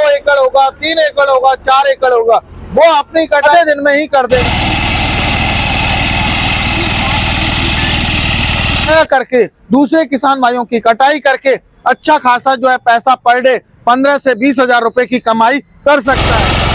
एकड़ होगा, 3 एकड़ होगा, 4 एकड़ होगा, वो अपनी कटाई दिन में ही कर देंगे करके दूसरे किसान भाइयों की कटाई करके अच्छा खासा जो है पैसा पर डे 15 से 20 हजार रुपए की कमाई कर सकता है।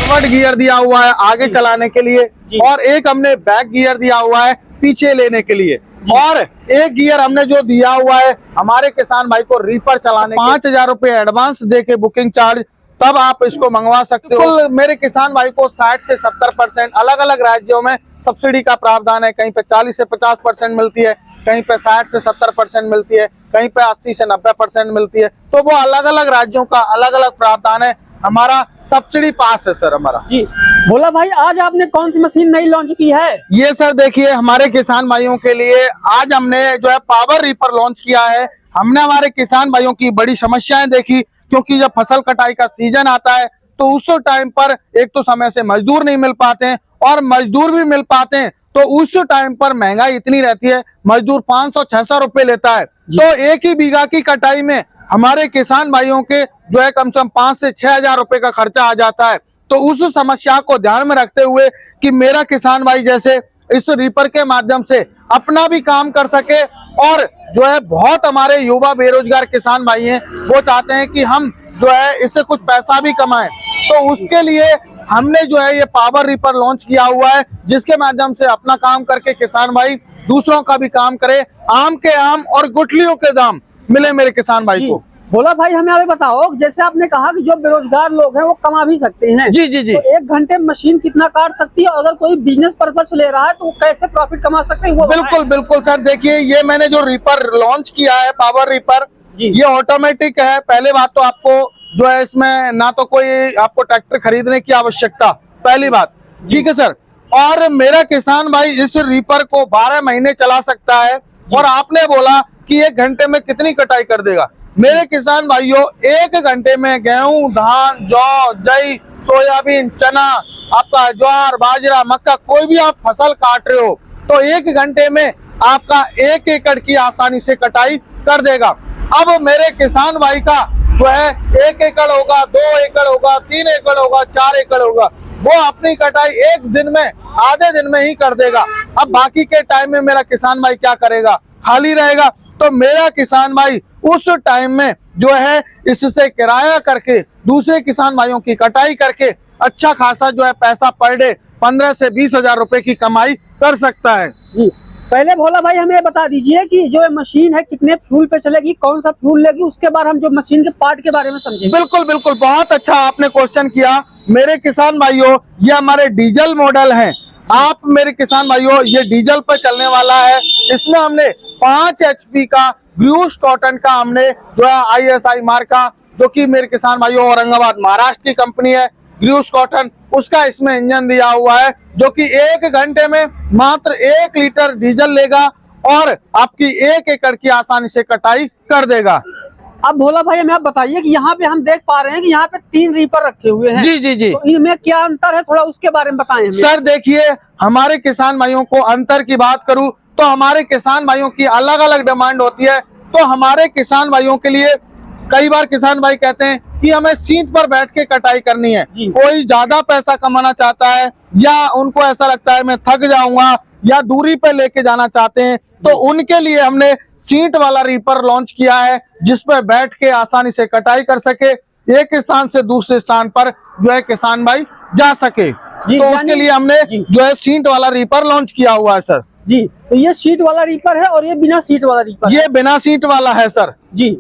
फॉरवर्ड गियर दिया हुआ है आगे चलाने के लिए और एक हमने बैक गियर दिया हुआ है पीछे लेने के लिए और एक गियर हमने जो दिया हुआ है हमारे किसान भाई को रीपर चलाने 5,000 रुपए एडवांस देके बुकिंग चार्ज, तब आप इसको मंगवा सकते हो। मेरे किसान भाई को 60 से 70% अलग अलग राज्यों में सब्सिडी का प्रावधान है। कहीं पे 40 से 50% मिलती है, कहीं पे 60 से 70% मिलती है, कहीं पे 80 से 90% मिलती है। तो वो अलग अलग राज्यों का अलग अलग प्रावधान है। हमारा सब्सिडी पास है सर हमारा। जी भोला भाई, आज आपने कौन सी मशीन नई लॉन्च की है? ये सर देखिए हमारे किसान भाइयों के लिए आज हमने जो है पावर रीपर लॉन्च किया है। हमने हमारे किसान भाइयों की बड़ी समस्याएं देखी, क्योंकि जब फसल कटाई का सीजन आता है तो उस टाइम पर एक तो समय से मजदूर नहीं मिल पाते हैं और मजदूर भी मिल पाते हैं तो उस टाइम पर महंगाई इतनी रहती है, मजदूर 500-600 रुपए लेता है। तो एक ही बीघा की कटाई में हमारे किसान भाइयों के जो है कम से कम 5 से 6 हजार रुपए का खर्चा आ जाता है। तो उस समस्या को ध्यान में रखते हुए कि मेरा किसान भाई जैसे इस रीपर के माध्यम से अपना भी काम कर सके और जो है बहुत हमारे युवा बेरोजगार किसान भाई हैं वो चाहते हैं कि हम जो है इससे कुछ पैसा भी कमाएं, तो उसके लिए हमने जो है ये पावर रीपर लॉन्च किया हुआ है, जिसके माध्यम से अपना काम करके किसान भाई दूसरों का भी काम करे, आम के आम और गुठलियों के दाम मिले मेरे किसान भाई को। भोला भाई, हमें अभी बताओ, जैसे आपने कहा कि जो बेरोजगार लोग हैं वो कमा भी सकते हैं। जी जी जी। तो 1 घंटे में मशीन कितना काट सकती है? अगर कोई बिजनेस पर्पस ले रहा है तो कैसे प्रॉफिट कमा सकते हैं वो बिल्कुल बिल्कुल सर, देखिए ये मैंने जो रीपर लॉन्च किया है पावर रीपर, ये ऑटोमेटिक है। पहले बात तो आपको जो है इसमें ना तो कोई आपको ट्रैक्टर खरीदने की आवश्यकता, पहली बात, ठीक है सर। और मेरा किसान भाई इस रीपर को 12 महीने चला सकता है। और आपने बोला कि 1 घंटे में कितनी कटाई कर देगा, मेरे किसान भाइयों 1 घंटे में गेहूं, धान, जौ, जई, सोयाबीन, चना, आपका ज्वार, बाजरा, मक्का, कोई भी आप फसल काट रहे हो तो 1 घंटे में आपका 1 एकड़ की आसानी से कटाई कर देगा। अब मेरे किसान भाई का जो है 1 एकड़ होगा, 2 एकड़ होगा, 3 एकड़ होगा, 4 एकड़ होगा, वो अपनी कटाई 1 दिन में, आधे दिन में ही कर देगा। अब बाकी के टाइम में मेरा किसान भाई क्या करेगा, खाली रहेगा। तो मेरा किसान भाई उस टाइम में जो है इससे किराया करके दूसरे किसान भाइयों की कटाई करके अच्छा खासा जो है पैसा पर डे 15 से 20 हजार रुपए की कमाई कर सकता है। जी, पहले भोला भाई हमें बता दीजिए कि जो मशीन है कितने फ्यूल पे चलेगी, कौन सा फ्यूल लेगी, उसके बाद हम जो मशीन के पार्ट के बारे में समझेंगे। बिल्कुल बिल्कुल, बहुत अच्छा आपने क्वेश्चन किया मेरे किसान भाइयों। ये हमारे डीजल मॉडल हैं। आप मेरे किसान भाइयों ये डीजल पर चलने वाला है। इसमें हमने 5 HP का ग्रूस कॉटन का हमने जो है ISI मार्क का, जो कि मेरे किसान भाइयों औरंगाबाद महाराष्ट्र की कंपनी है ग्रूस कॉटन, उसका इसमें इंजन दिया हुआ है, जो कि 1 घंटे में मात्र 1 लीटर डीजल लेगा और आपकी 1 एकड़ की आसानी से कटाई कर देगा। अब भोला भाई हमें आप बताइए कि यहाँ पे हम देख पा रहे हैं कि यहाँ पे 3 रीपर रखे हुए हैं। जी जी जी। तो इनमें क्या अंतर है, थोड़ा उसके बारे में बताएं। सर देखिए, हमारे किसान भाइयों को अंतर की बात करूं तो हमारे किसान भाइयों की अलग अलग डिमांड होती है। तो हमारे किसान भाइयों के लिए कई बार किसान भाई कहते हैं कि हमें सीट पर बैठ के कटाई करनी है, कोई ज्यादा पैसा कमाना चाहता है या उनको ऐसा लगता है मैं थक जाऊंगा या दूरी पे लेके जाना चाहते हैं, तो उनके लिए हमने सीट वाला रीपर लॉन्च किया है, जिसपे बैठ के आसानी से कटाई कर सके, एक स्थान से दूसरे स्थान पर जो है किसान भाई जा सके। तो उसके लिए हमने जो है सीट वाला रीपर लॉन्च किया हुआ है सर। जी, तो ये सीट वाला रीपर है और ये बिना सीट वाला रीपर ये बिना सीट वाला है सर। जी,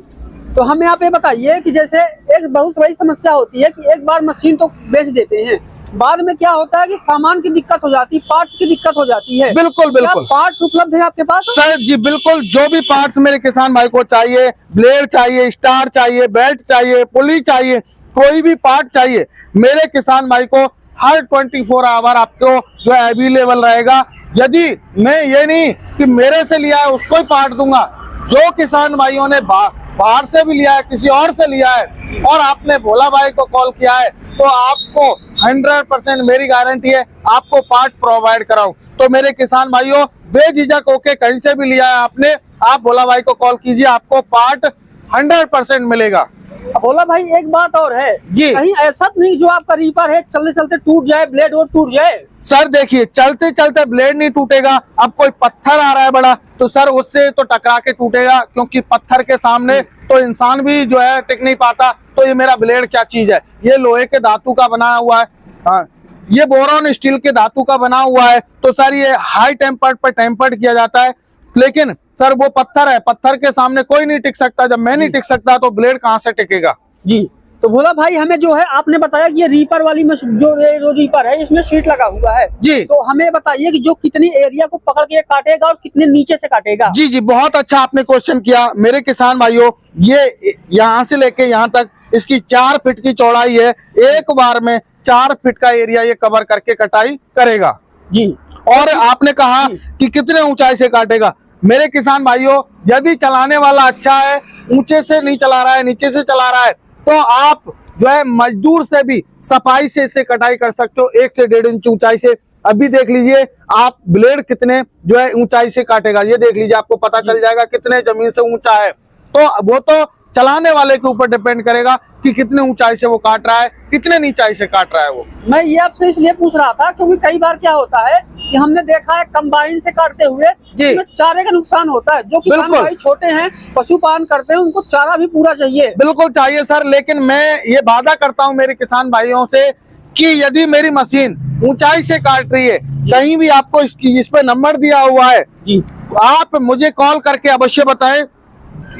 तो हमें आप ये बताइए कि जैसे एक बहुत बड़ी समस्या होती है कि एक बार मशीन तो बेच देते हैं, बाद में क्या होता है कि सामान की दिक्कत हो जाती है, पार्ट्स की दिक्कत हो जाती है। बिल्कुल बिल्कुल। पार्ट्स उपलब्ध है आपके पास? सर जी बिल्कुल, जो भी पार्ट्स मेरे किसान भाई को चाहिए, ब्लेड चाहिए, स्टार चाहिए, बेल्ट चाहिए, पुली चाहिए, कोई भी पार्ट चाहिए, मेरे किसान भाई को हर 24 आवर आपको जो है अवेलेबल रहेगा। यदि मैं ये नहीं कि मेरे से लिया है उसको ही पार्ट दूंगा, जो किसान भाइयों ने बाहर से भी लिया है, किसी और से लिया है और आपने भोला भाई को कॉल किया है, तो आपको 100% मेरी गारंटी है आपको पार्ट प्रोवाइड कराऊं। तो मेरे किसान भाइयों बेझिझक होके कहीं से भी लिया है आपने, आप भोला भाई को कॉल कीजिए, आपको पार्ट 100% मिलेगा। अब भोला भाई एक बात और है जी। कहीं ऐसा तो नहीं जो आपका रीपर है चलते चलते टूट जाए, ब्लेड और टूट जाए? सर देखिए, चलते चलते ब्लेड नहीं टूटेगा। अब कोई पत्थर आ रहा है बड़ा तो सर उससे तो टकरा के टूटेगा, क्योंकि पत्थर के सामने तो इंसान भी जो है टिक नहीं पाता। तो ये मेरा ब्लेड क्या चीज है, ये लोहे के धातु का बना हुआ है, हाँ, ये बोरॉन स्टील के धातु का बना हुआ है। तो सर ये हाई टेम्पर्ड पर टेम्पर्ड किया जाता है, लेकिन सर वो पत्थर है, पत्थर के सामने कोई नहीं टिक सकता। जब मैं नहीं टिक सकता तो ब्लेड कहाँ से टिकेगा। जी। तो भोला भाई हमें जो है आपने बताया कि ये रीपर वाली जो रीपर है इसमें शीट लगा हुआ है जी। तो हमें बताइए कि जो कितनी एरिया को पकड़ के काटेगा और कितने नीचे से काटेगा? जी जी, बहुत अच्छा आपने क्वेश्चन किया मेरे किसान भाइयों। ये यहाँ से लेके यहाँ तक इसकी 4 फीट की चौड़ाई है। एक बार में 4 फीट का एरिया ये कवर करके कटाई करेगा जी। और आपने कहा कि कितने ऊंचाई से काटेगा। मेरे किसान भाइयों, यदि चलाने वाला अच्छा है, ऊंचे से नहीं चला रहा है, नीचे से चला रहा है, तो आप जो है मजदूर से भी सफाई से इससे कटाई कर सकते हो, 1 से 1.5 इंच ऊंचाई से। अभी देख लीजिए आप ब्लेड कितने जो है ऊंचाई से काटेगा, ये देख लीजिए, आपको पता चल जाएगा कितने जमीन से ऊंचा है। तो वो तो चलाने वाले के ऊपर डिपेंड करेगा कि कितने ऊंचाई से वो काट रहा है, कितने नीचाई से काट रहा है वो। मैं ये आपसे इसलिए पूछ रहा था क्योंकि कई बार क्या होता है कि हमने देखा है कंबाइन से काटते हुए इसमें चारे का नुकसान होता है। जो किसान भाई छोटे हैं, पशुपालन करते हैं, उनको चारा भी पूरा चाहिए। बिल्कुल चाहिए सर, लेकिन मैं ये वादा करता हूँ मेरे किसान भाइयों से कि यदि मेरी मशीन ऊंचाई से काट रही है, कहीं भी आपको इस पे नंबर दिया हुआ है जी, आप मुझे कॉल करके अवश्य बताएं।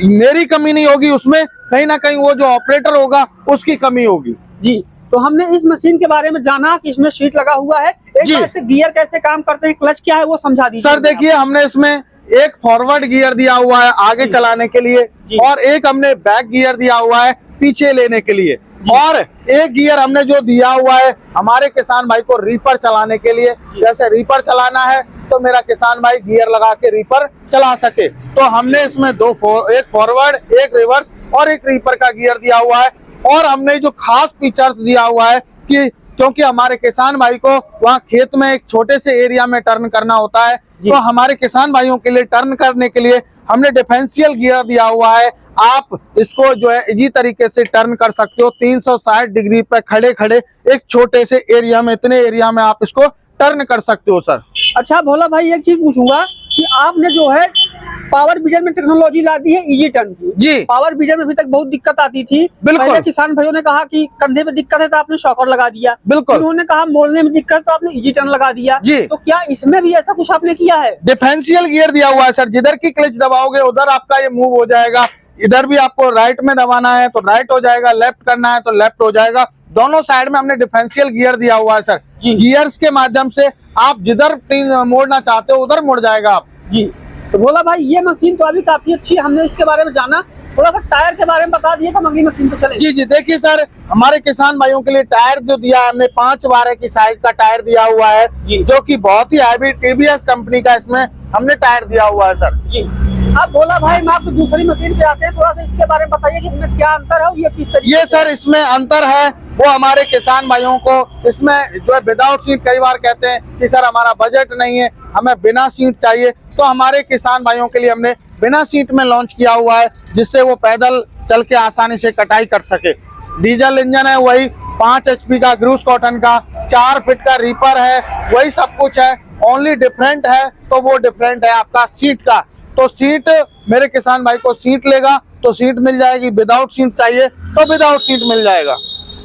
मेरी कमी नहीं होगी उसमें, कहीं ना कहीं वो जो ऑपरेटर होगा उसकी कमी होगी। जी। तो हमने इस मशीन के बारे में जाना कि इसमें शीट लगा हुआ है। एक बार से गियर कैसे काम करते हैं, क्लच क्या है, वो समझा दीजिए। सर देखिए, हमने इसमें एक फॉरवर्ड गियर दिया हुआ है आगे चलाने के लिए, और एक हमने बैक गियर दिया हुआ है पीछे लेने के लिए, और एक गियर हमने जो दिया हुआ है हमारे किसान भाई को रीपर चलाने के लिए। जैसे रीपर चलाना है तो मेरा किसान भाई गियर लगा के रीपर चला सके, तो हमने इसमें एक फॉरवर्ड, एक रिवर्स और एक रीपर का गियर दिया हुआ है। और हमने जो खास फीचर्स दिया हुआ है कि क्योंकि हमारे किसान भाई को वहाँ खेत में एक छोटे से एरिया में टर्न करना होता है, तो हमारे किसान भाइयों के लिए टर्न करने के लिए हमने डिफरेंशियल गियर दिया हुआ है। आप इसको जो है इजी तरीके से टर्न कर सकते हो, 360 डिग्री पे खड़े खड़े एक छोटे से एरिया में, इतने एरिया में आप इसको टर्न कर सकते हो सर। अच्छा भोला भाई, एक चीज पूछूंगा कि आपने जो है पावर बीजर में टेक्नोलॉजी ला दी है इजी टर्न की। जी। पावर बीजर में अभी तक बहुत दिक्कत आती थी। पहले किसान भाइयों ने कहा कि कंधे में दिक्कत है तो आपने शॉकर लगा दिया। बिल्कुल। उन्होंने कहा मोड़ने में दिक्कत तो आपने इजी टर्न लगा दिया। जी। तो क्या इसमें भी ऐसा कुछ आपने किया है? डिफरेंशियल गियर दिया हुआ है सर, जिधर की क्लच दबाओगे उधर आपका ये मूव हो जाएगा। इधर भी आपको राइट में दबाना है तो राइट हो जाएगा, लेफ्ट करना है तो लेफ्ट हो जाएगा। दोनों साइड में हमने डिफरेंशियल गियर दिया हुआ है सर। गियर्स के माध्यम से आप जिधर मोड़ना चाहते हो उधर मुड़ जाएगा आप। जी। तो भोला भाई ये मशीन तो अभी काफी अच्छी है, हमने इसके बारे में जाना। थोड़ा सा टायर के बारे में बता दिए तो हम अगली मशीन पे चले। जी जी, देखिए सर, हमारे किसान भाइयों के लिए टायर जो दिया है हमने 5/12 की साइज का टायर दिया हुआ है, जो कि बहुत ही हैवी टीवीएस कंपनी का इसमें हमने टायर दिया हुआ है सर। जी। अब भोला भाई मैं आपको दूसरी मशीन पे आते हैं, थोड़ा सा इसके बारे में बताइए कि इसमें क्या अंतर है और ये किस तरीके। ये सर इसमें अंतर है वो हमारे किसान भाइयों को इसमें जो है विदाउट सीट, कई बार कहते हैं कि सर हमारा बजट नहीं है, हमें बिना सीट चाहिए, तो हमारे किसान भाइयों के लिए हमने बिना सीट में लॉन्च किया हुआ है, जिससे वो पैदल चल के आसानी से कटाई कर सके। डीजल इंजन है, वही 5 HP का ग्रूस कॉटन का, 4 फीट का रीपर है, वही सब कुछ है। ओनली डिफरेंट है तो वो डिफरेंट है आपका सीट का। तो सीट मेरे किसान भाई को सीट लेगा तो सीट मिल जाएगी, विदाउट सीट चाहिए तो विदाउट सीट मिल जाएगा।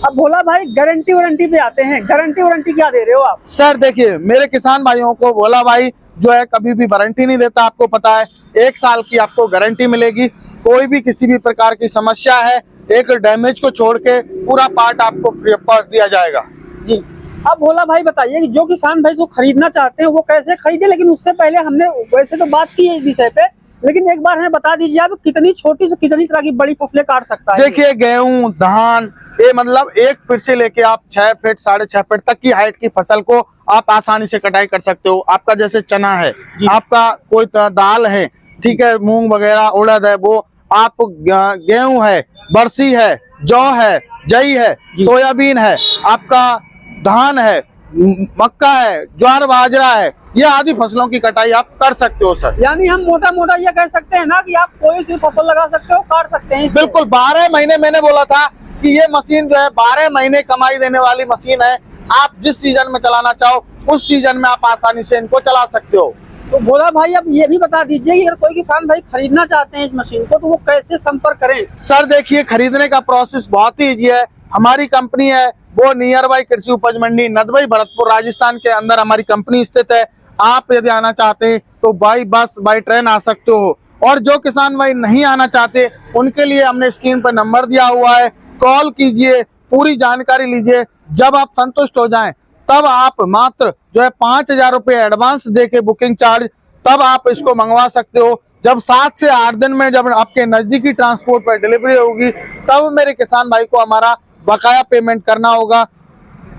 अब भोला भाई गारंटी वारंटी पे आते हैं, गारंटी वारंटी क्या दे रहे हो आप? सर देखिए, मेरे किसान भाइयों को भोला भाई जो है कभी भी वारंटी नहीं देता, आपको पता है। 1 साल की आपको गारंटी मिलेगी। कोई भी किसी भी प्रकार की समस्या है, एक डैमेज को छोड़ के पूरा पार्ट आपको फ्री ऑफ कॉस्ट दिया जाएगा। जी। अब भोला भाई बताइए कि जो किसान भाई जो खरीदना चाहते हैं वो कैसे खरीदे, लेकिन उससे पहले हमने वैसे तो बात की है इस विषय पे, लेकिन एक बार हमें बता दीजिए आप कितनी छोटी से कितनी तरह की बड़ी फसलें काट सकता है? देखिए, गेहूं, धान, ये मतलब 1 फीट से लेके आप 6 फीट 6.5 फीट तक की हाइट की फसल को आप आसानी से कटाई कर सकते हो। आपका जैसे चना है, आपका कोई दाल है, ठीक है, मूंग वगैरह, उड़द है, वो आप गेहूं है, बरसी है, जौ है, जई है, सोयाबीन है, आपका धान है, मक्का है, ज्वार बाजरा है, ये आदि फसलों की कटाई आप कर सकते हो सर। यानी हम मोटा मोटा ये कह सकते हैं ना कि आप कोई सी फसल लगा सकते हो, काट सकते हैं इससे। बिल्कुल 12 महीने मैंने बोला था कि ये मशीन जो है 12 महीने कमाई देने वाली मशीन है। आप जिस सीजन में चलाना चाहो उस सीजन में आप आसानी से इनको चला सकते हो। तो भोला भाई अब ये भी बता दीजिए कि अगर कोई किसान भाई खरीदना चाहते हैं इस मशीन को तो वो कैसे संपर्क करें? सर देखिए, खरीदने का प्रोसेस बहुत ही ईजी है। हमारी कंपनी है वो नियर बाई कृषि उपज मंडी नदबई भरतपुर राजस्थान के अंदर हमारी कंपनी स्थित है। आप यदि आना चाहते हैं तो बाई बस बाई ट्रेन आ सकते हो, और जो किसान भाई नहीं आना चाहते उनके लिए हमने स्क्रीन पर नंबर दिया हुआ है, कॉल कीजिए, पूरी जानकारी लीजिए। जब आप संतुष्ट हो जाएं तब आप मात्र जो है 5,000 रुपये एडवांस देके बुकिंग चार्ज, तब आप इसको मंगवा सकते हो। जब 7 से 8 दिन में जब आपके नजदीकी ट्रांसपोर्ट पर डिलीवरी होगी तब मेरे किसान भाई को हमारा बकाया पेमेंट करना होगा,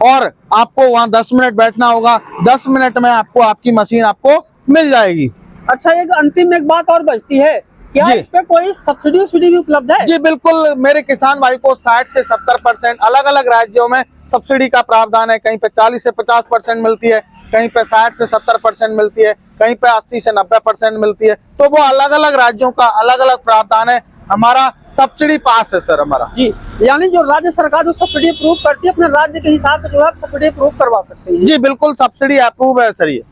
और आपको वहां 10 मिनट बैठना होगा। 10 मिनट में आपको आपकी मशीन आपको मिल जाएगी। अच्छा, एक अंतिम एक बात और बचती है, क्या जी। इस पे कोई सब्सिडी भी उपलब्ध है? जी बिल्कुल, मेरे किसान भाई को 60 से 70% अलग अलग राज्यों में सब्सिडी का प्रावधान है। कहीं पे 40 से 50% मिलती है, कहीं पे 60 से 70% मिलती है, कहीं पे 80 से 90% मिलती है। तो वो अलग अलग राज्यों का अलग अलग प्रावधान है। हमारा सब्सिडी पास है सर हमारा। जी, यानी जो राज्य सरकार जो सब्सिडी अप्रूव करती है अपने राज्य के हिसाब से जो है सब्सिडी अप्रूव करवा सकते हैं। जी बिल्कुल, सब्सिडी अप्रूव है सर ये।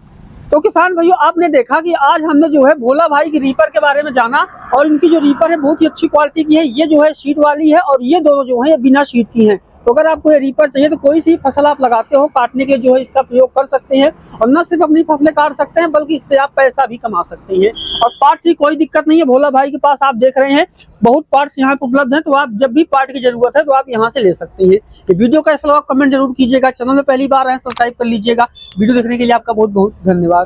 तो किसान भाइयों, आपने देखा कि आज हमने जो है भोला भाई की रीपर के बारे में जाना, और इनकी जो रीपर है बहुत ही अच्छी क्वालिटी की है। ये जो है शीट वाली है और ये दोनों जो है ये बिना शीट की हैं। तो अगर आपको ये रीपर चाहिए तो कोई सी फसल आप लगाते हो काटने के जो है इसका प्रयोग कर सकते हैं, और न सिर्फ अपनी फसलें काट सकते हैं बल्कि इससे आप पैसा भी कमा सकते हैं। और पार्ट्स की कोई दिक्कत नहीं है, भोला भाई के पास आप देख रहे हैं बहुत पार्ट्स यहाँ पे उपलब्ध है। तो आप जब भी पार्ट की जरूरत है तो आप यहाँ से ले सकते हैं। ये वीडियो का फॉलो कमेंट जरूर कीजिएगा, चैनल में पहली बार है सब्सक्राइब कर लीजिएगा। वीडियो देखने के लिए आपका बहुत बहुत धन्यवाद।